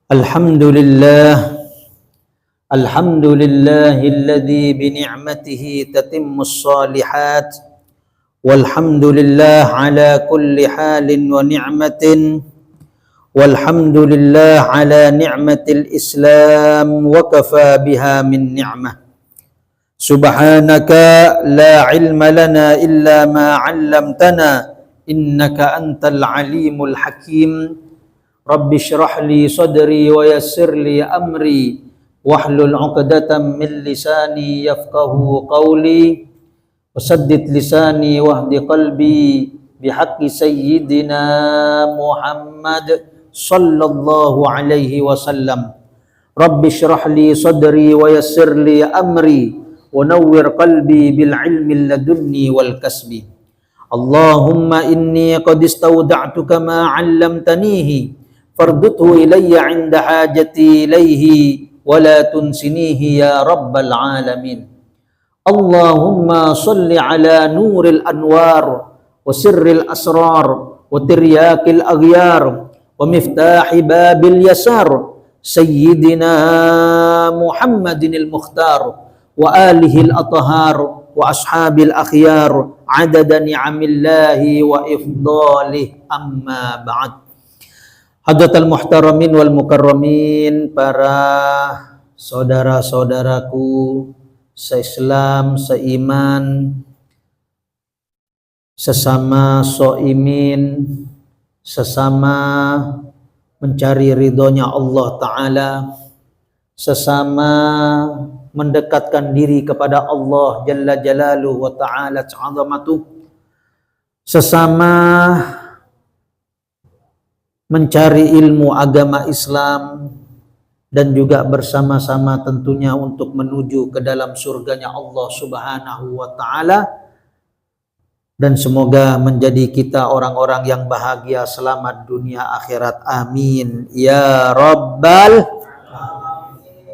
Alhamdulillah, alhamdulillahilladzi bini'matihi tatimmus shalihat, walhamdulillah ala kulli halin wa ni'matin, walhamdulillah ala ni'matil islam wa kafa biha min ni'mah. Subhanaka la ilma lana illa ma 'allamtana innaka antal alimul hakim. Rabbi syrah li sadri wa yassir li amri wahlul 'uqdatam min lisani yafqahu qawli wasaddid lisani wahdi qalbi bihaqqi sayyidina Muhammad sallallahu alaihi wasallam. Rabbi syrah li sadri wa yassir li amri wa nawwir qalbi bil ilmi ladunni wal kasbi. Allahumma inni qad istawda'tuka ma 'allamtanihi farduthu ilayya 'inda hajati ilayhi wa la tunsinihi ya rabbal alamin. Allahumma salli ala nuril anwar wa sirril asrar wa tiryakil aghyar wa miftahi babil yasar sayyidina Muhammadinil mukhtar wa alihil athhar wa ashabil akhyar adada ni'amillahi wa ifdalih, amma ba'd. Hadratal muhtaramin wal mukarramin, para saudara-saudaraku se-Islam, seiman, sesama soimin, sesama mencari ridhonya Allah Ta'ala, sesama mendekatkan diri kepada Allah Jalla Jalaluhu wa Ta'ala Ta'azamatuh, sesama mencari ilmu agama Islam, dan juga bersama-sama tentunya untuk menuju ke dalam surganya Allah Subhanahu wa Ta'ala. Dan semoga menjadi kita orang-orang yang bahagia selamat dunia akhirat, amin ya rabbal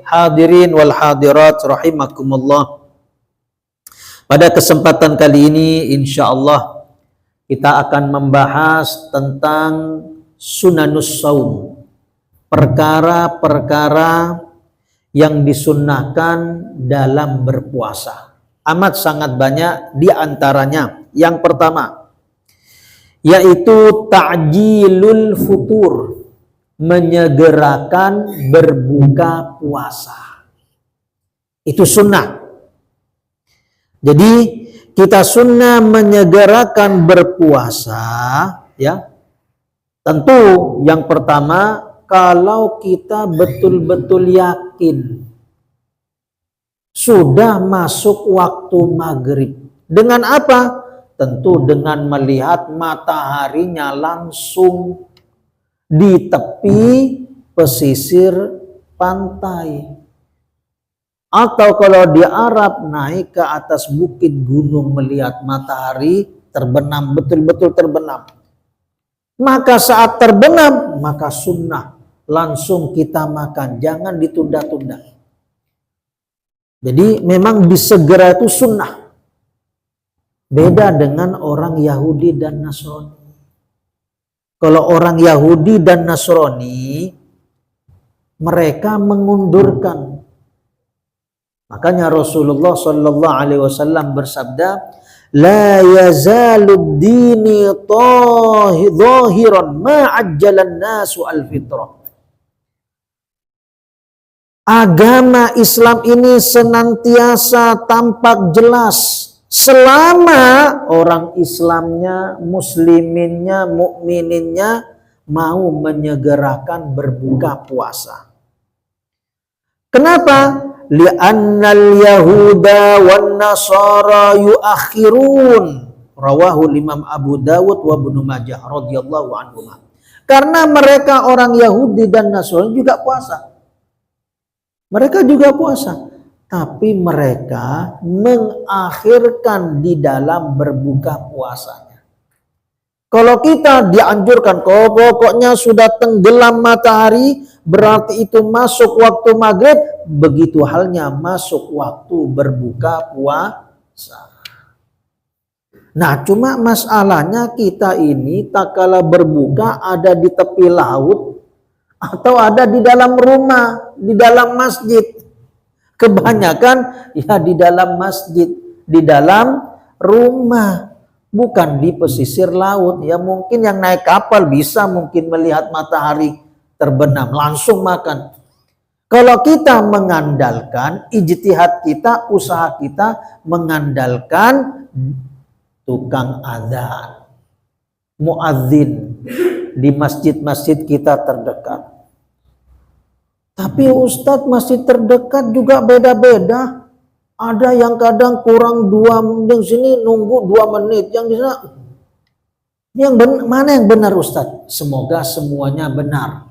hadirin wal hadirat rahimakumullah. Pada kesempatan kali ini insyaallah kita akan membahas tentang sunanus saum, perkara-perkara yang disunnahkan dalam berpuasa. Amat sangat banyak, di antaranya yang pertama yaitu ta'jilul futur, menyegerakan berbuka puasa. Itu sunnah. Jadi kita sunnah menyegerakan berpuasa, ya. Tentu yang pertama kalau kita betul-betul yakin sudah masuk waktu maghrib. Dengan apa? Tentu dengan melihat mataharinya langsung di tepi pesisir pantai. Atau kalau di Arab naik ke atas bukit gunung melihat matahari terbenam, betul-betul terbenam. Maka saat terbenam, maka sunnah langsung kita makan, jangan ditunda-tunda. Jadi memang disegera itu sunnah. Beda dengan orang Yahudi dan Nasrani. Kalau orang Yahudi dan Nasrani, mereka mengundurkan. Makanya Rasulullah Sallallahu Alaihi Wasallam bersabda, la yazalud dini zahiran ma'ajjalan nasu al-fitrah. Agama Islam ini senantiasa tampak jelas selama orang Islamnya, musliminnya, mukmininnya mau menyegerakan berbuka puasa. Kenapa? Li'annal yahuda wan nasara yuakhirun, rawahu Imam Abu Dawud wa Ibnu Majah radhiyallahu anhum. Karena mereka orang Yahudi dan Nasrani juga puasa. Mereka juga puasa, tapi mereka mengakhirkan di dalam berbuka puasanya. Kalau kita dianjurkan, kalau pokoknya sudah tenggelam matahari, berarti itu masuk waktu maghrib, begitu halnya masuk waktu berbuka puasa. Nah, cuma masalahnya kita ini tak kala berbuka ada di tepi laut, atau ada di dalam rumah, di dalam masjid. Kebanyakan ya di dalam masjid, di dalam rumah, bukan di pesisir laut. Ya mungkin yang naik kapal bisa mungkin melihat matahari terbenam, langsung makan. Kalau kita mengandalkan ijtihad kita, usaha kita mengandalkan tukang adzan, muadzin di masjid-masjid kita terdekat. Tapi Ustadz, masjid terdekat juga beda-beda. Ada yang kadang kurang 2 menit, yang sini nunggu 2 menit, yang di sana. Mana yang benar Ustadz? Semoga semuanya benar.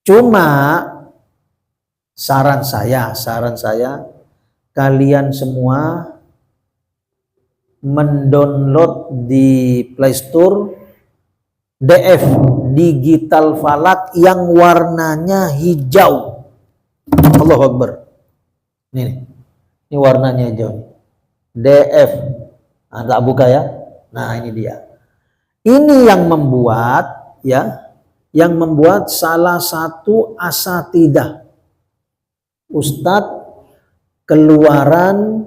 Cuma saran saya, kalian semua mendownload di Play Store DF Digital Falak yang warnanya hijau. Allahu Akbar. Ini warnanya hijau. DF. Nah, tak buka ya. Nah, ini dia. Ini yang membuat salah satu asatidah Ustadz keluaran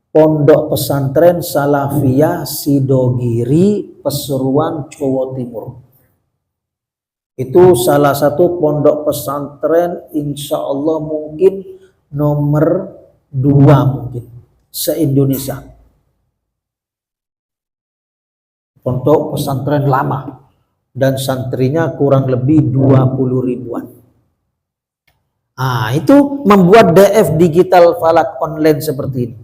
Pondok Pesantren Salafiyah Sidogiri Peseruan Jawa Timur. Itu salah satu pondok pesantren insya Allah mungkin nomor 2 mungkin se-Indonesia. Pondok pesantren lama dan santrinya kurang lebih 20 ribuan. Nah, itu membuat DF Digital Falak online seperti ini.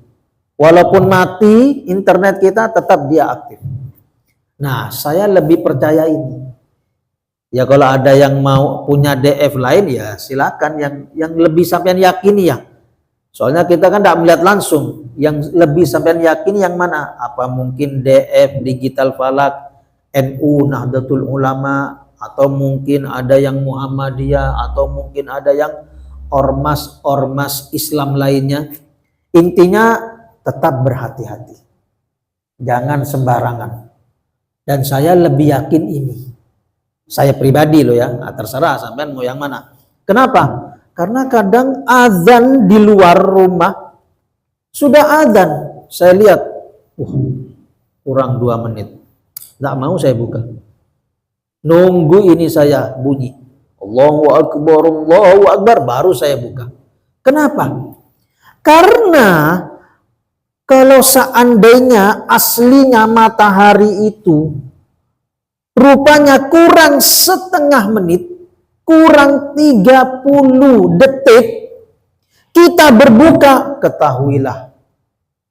Walaupun mati internet kita, tetap dia aktif. Nah, saya lebih percaya ini. Ya kalau ada yang mau punya DF lain ya silakan, yang lebih sampean yakini ya. Soalnya kita kan tidak melihat langsung. Yang lebih sampean yakini yang mana? Apa mungkin DF Digital Falak NU Nahdlatul Ulama, atau mungkin ada yang Muhammadiyah, atau mungkin ada yang ormas Islam lainnya. Intinya tetap berhati-hati, jangan sembarangan. Dan saya lebih yakin ini, saya pribadi loh ya, terserah sampean mau yang mana. Kenapa? Karena kadang azan di luar rumah sudah azan, saya lihat kurang 2 menit, nggak mau saya buka, nunggu ini saya bunyi Allahu Akbar baru saya buka. Kenapa? Karena kalau seandainya aslinya matahari itu rupanya kurang setengah menit, kurang 30 detik, kita berbuka, ketahuilah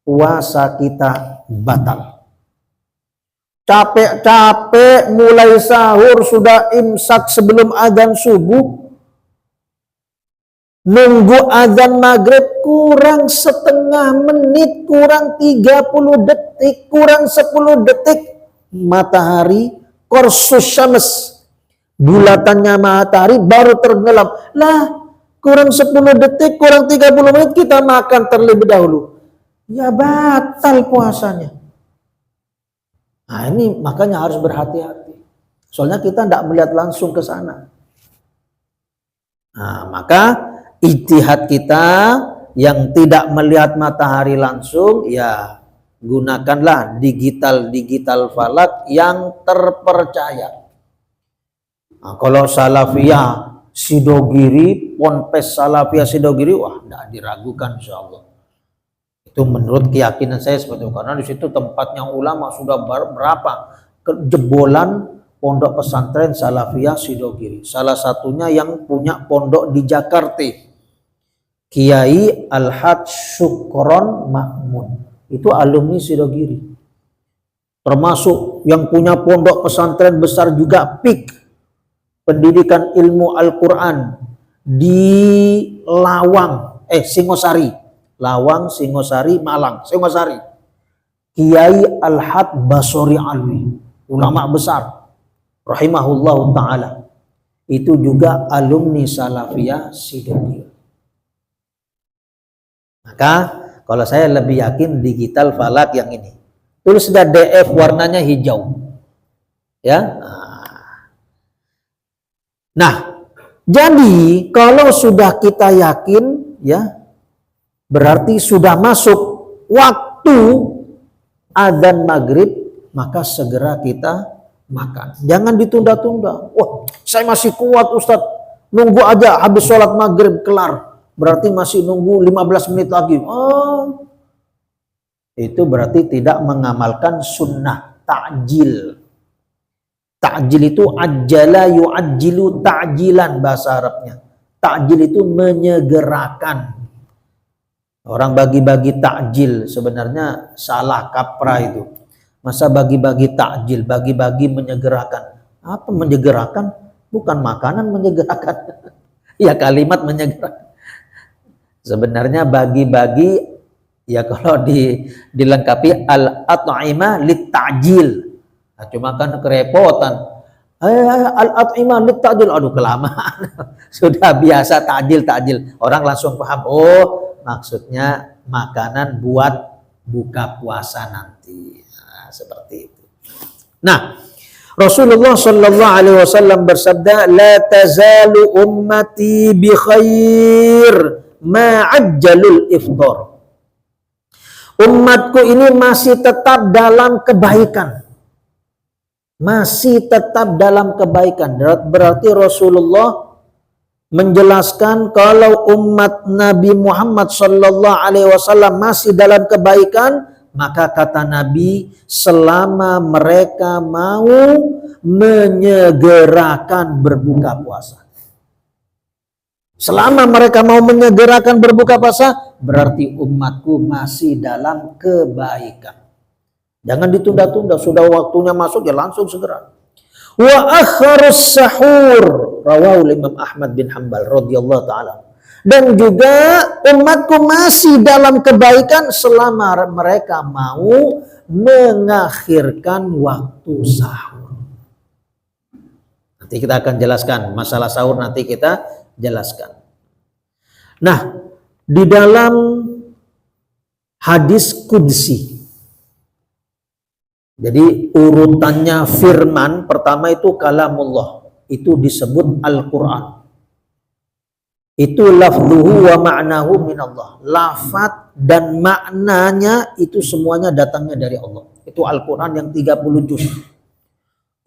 puasa kita batal. Capek-capek mulai sahur sudah imsak sebelum azan subuh, nunggu azan maghrib kurang setengah menit, kurang 30 detik, kurang 10 detik, matahari korsus syams, bulatannya matahari baru tenggelam. Lah, kurang 10 detik, kurang 30 menit kita makan terlebih dahulu. Ya batal puasanya. Nah ini makanya harus berhati-hati. Soalnya kita tidak melihat langsung ke sana. Nah maka ijtihad kita yang tidak melihat matahari langsung, ya gunakanlah digital falak yang terpercaya. Nah, kalau Salafiyah Sidogiri, Ponpes Salafiyah Sidogiri, wah tidak diragukan insya Allah. Itu menurut keyakinan saya seperti itu, karena di situ tempatnya ulama sudah berapa jebolan pondok pesantren Salafiyah Sidogiri. Salah satunya yang punya pondok di Jakarta, Kiai Al-Haj Syukron Mahmud, itu alumni Sidogiri. Termasuk yang punya pondok pesantren besar juga, PIK, pendidikan ilmu Al-Quran di Lawang, Singosari, Lawang, Singosari, Malang, Singosari. Kiai Al-Had Basori Alwi, ulama besar, rahimahullah ta'ala. Itu juga alumni Salafiyah Sidogiri. Maka kalau saya lebih yakin digital falak yang ini. Tulis sudah DF warnanya hijau. Ya. Nah, jadi kalau sudah kita yakin, ya, berarti sudah masuk waktu adzan maghrib, maka segera kita makan. Jangan ditunda-tunda. Wah, saya masih kuat Ustadz, nunggu aja habis sholat maghrib kelar. Berarti masih nunggu 15 menit lagi. Oh, itu berarti tidak mengamalkan sunnah ta'jil. Ta'jil itu ajjala yu'ajjilu ta'jilan bahasa Arabnya. Ta'jil itu menyegerakan. Orang bagi-bagi takjil sebenarnya salah kaprah itu. Masa bagi-bagi takjil, bagi-bagi menyegerakan. Apa menyegerakan? Bukan makanan menyegerakan. Ya kalimat menyegerakan. Sebenarnya bagi-bagi ya kalau dilengkapi al-at'imah lit-ta'jil. Nah, cuma kan kerepotan. Al-at'imah lit-ta'jil. Aduh kelamaan. Sudah biasa ta'jil. Orang langsung paham. Oh, maksudnya makanan buat buka puasa nanti. Nah, seperti itu. Nah, Rasulullah Shallallahu Alaihi Wasallam bersabda, "La tazalu ummati bi khair ma'ajjalul iftar." Umatku ini masih tetap dalam kebaikan. Masih tetap dalam kebaikan. Berarti Rasulullah menjelaskan kalau umat Nabi Muhammad Sallallahu Alaihi Wasallam masih dalam kebaikan, maka kata Nabi, selama mereka mau menyegerakan berbuka puasa. Selama mereka mau menyegerakan berbuka puasa, berarti umatku masih dalam kebaikan. Jangan ditunda-tunda, sudah waktunya masuk ya langsung segera. Wa akharus sahur rawahu Imam Ahmad bin Hanbal radhiyallahu taala. Dan juga umatku masih dalam kebaikan selama mereka mau mengakhirkan waktu sahur. Nanti kita akan jelaskan masalah sahur, nanti kita jelaskan. Nah, di dalam hadis qudsi, jadi urutannya firman pertama itu kalamullah, itu disebut Al-Quran. Itu lafzuhu wa ma'nahu minallah. Lafaz dan maknanya itu semuanya datangnya dari Allah. Itu Al-Quran yang 30 juz.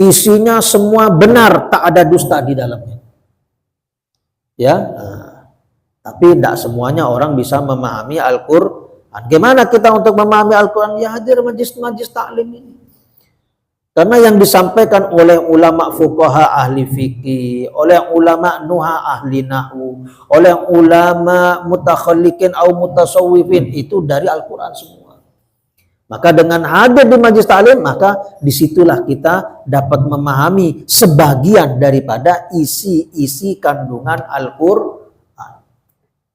Isinya semua benar, tak ada dusta di dalamnya. Ya, tapi tidak semuanya orang bisa memahami Al-Quran. Gimana kita untuk memahami Al-Quran? Ya hadir majlis-majlis taklim ini. Karena yang disampaikan oleh ulama fuqaha ahli fikih, oleh ulama nuha ahli nahwu, oleh ulama mutakhallikin atau mutasawwifin, itu dari Al-Quran semua. Maka dengan hadir di majlis taklim, maka disitulah kita dapat memahami sebagian daripada isi-isi kandungan Al-Quran.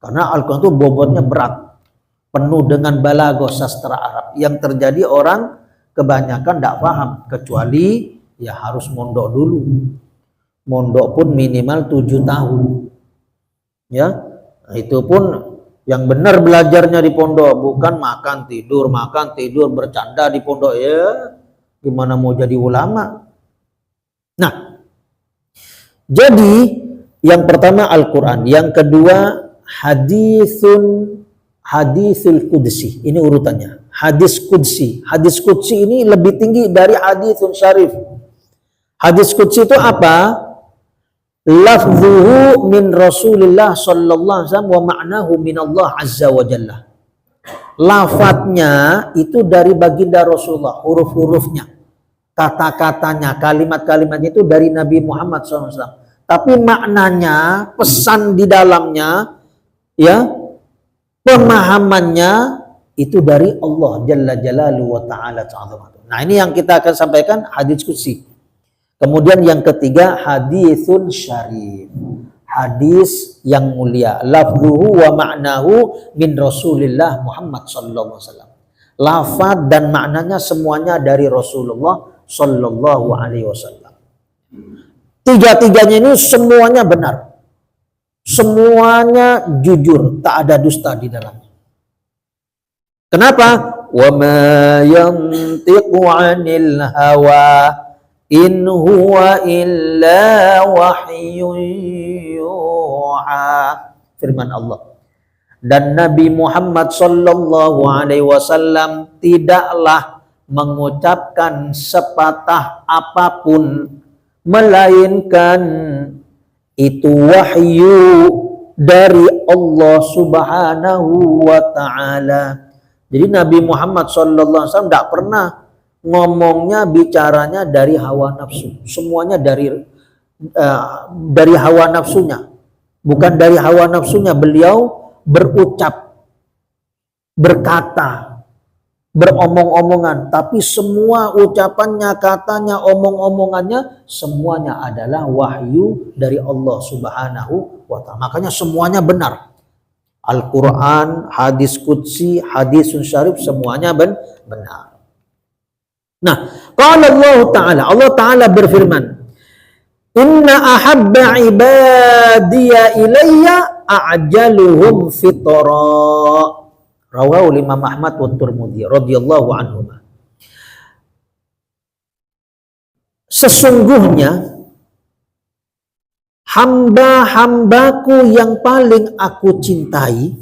Karena Al-Quran itu bobotnya berat, penuh dengan balaghah sastra Arab. Yang terjadi orang kebanyakan tidak paham, kecuali ya harus mondok dulu. Mondok pun minimal 7 tahun. Ya, nah, itu pun yang benar belajarnya di pondok, bukan makan tidur bercanda di pondok. Ya, gimana mau jadi ulama? Nah, jadi yang pertama Al-Quran, yang kedua hadisul qudsi. Ini urutannya. Hadis qudsi. Hadis qudsi ini lebih tinggi dari hadisun syarif. Hadis qudsi itu apa? Lafzuhu min Rasulillah sallallahu alaihi wasallam wa ma'nahu min Allah azza wa jalla. Lafadznya itu dari baginda Rasulullah, huruf-hurufnya, kata-katanya, kalimat-kalimatnya itu dari Nabi Muhammad SAW. Tapi maknanya, pesan di dalamnya, ya, pemahamannya itu dari Allah Jalla Jalaluhu wa Ta'ala Ta'ala. Nah, ini yang kita akan sampaikan, hadis qudsi. Kemudian yang ketiga, hadisun syarif. Hadis yang mulia. Lafzuhu wa ma'nahu min Rasulillah Muhammad sallallahu alaihi wasallam. Lafaz dan maknanya semuanya dari Rasulullah sallallahu alaihi wasallam. Tiga-tiganya ini semuanya benar. Semuanya jujur, tak ada dusta di dalamnya. Kenapa? Wa ma yantiqu 'anil hawa in huwa illa wahyun yuha. Firman Allah. Dan Nabi Muhammad sallallahu alaihi wasallam tidaklah mengucapkan sepatah apapun melainkan itu wahyu dari Allah Subhanahu wa taala. Jadi Nabi Muhammad sallallahu alaihi wasallam tidak pernah ngomongnya, bicaranya dari hawa nafsu. Semuanya dari hawa nafsunya. Bukan dari hawa nafsunya, beliau berucap, berkata, beromong-omongan, tapi semua ucapannya, katanya, omong-omongannya semuanya adalah wahyu dari Allah Subhanahu wa taala. Makanya semuanya benar. Al-Quran, hadis qudsi, hadisun syarif, semuanya benar. Nah, qala Allah Ta'ala berfirman, inna ahabba ibadiya ilayya a'jaluhum fitra. Rawahu Imam Ahmad wa Tirmidzi radhiyallahu anhuma. Sesungguhnya hamba-hambaku yang paling aku cintai,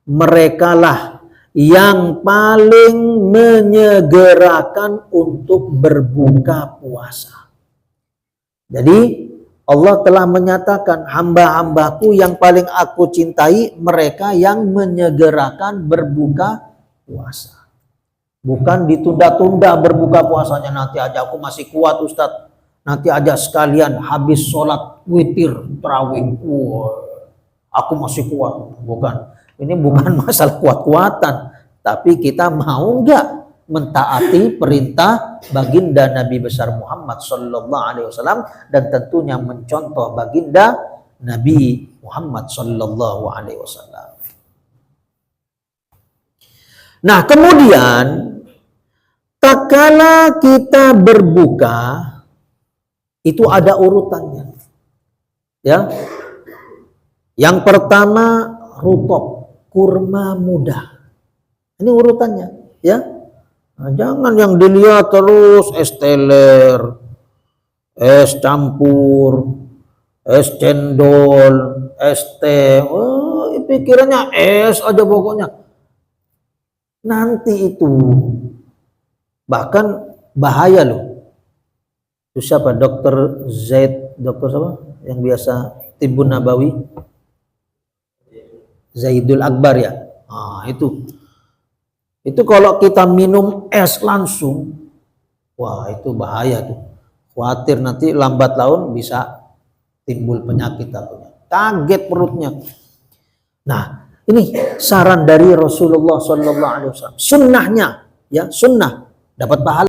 merekalah yang paling menyegerakan untuk berbuka puasa. Jadi Allah telah menyatakan hamba-hambaku yang paling aku cintai, mereka yang menyegerakan berbuka puasa. Bukan ditunda-tunda berbuka puasanya, nanti aja aku masih kuat Ustadz. Nanti aja sekalian habis sholat witir tarawih. Aku masih kuat. Bukan. Ini bukan masalah kuat-kuatan. Tapi kita mau nggak mentaati perintah baginda Nabi besar Muhammad sallallahu alaihi wasallam, dan tentunya mencontoh baginda Nabi Muhammad sallallahu alaihi wasallam. Nah, kemudian tatkala kita berbuka itu ada urutannya. Ya. Yang pertama rutop, kurma muda. Ini urutannya, ya. Nah, jangan yang dilihat terus es teler, es campur, es cendol, es teh. Oh, pikirannya es aja pokoknya. Nanti itu bahkan bahaya loh. Itu siapa? Dokter Zaid, dokter siapa? Yang biasa Tibbun Nabawi, Zaidul Akbar ya. Nah, itu kalau kita minum es langsung, wah itu bahaya tuh. Khawatir nanti lambat laun bisa timbul penyakit katanya. Kaget perutnya. Nah, ini saran dari Rasulullah SAW. Sunnahnya, ya sunnah dapat pahala.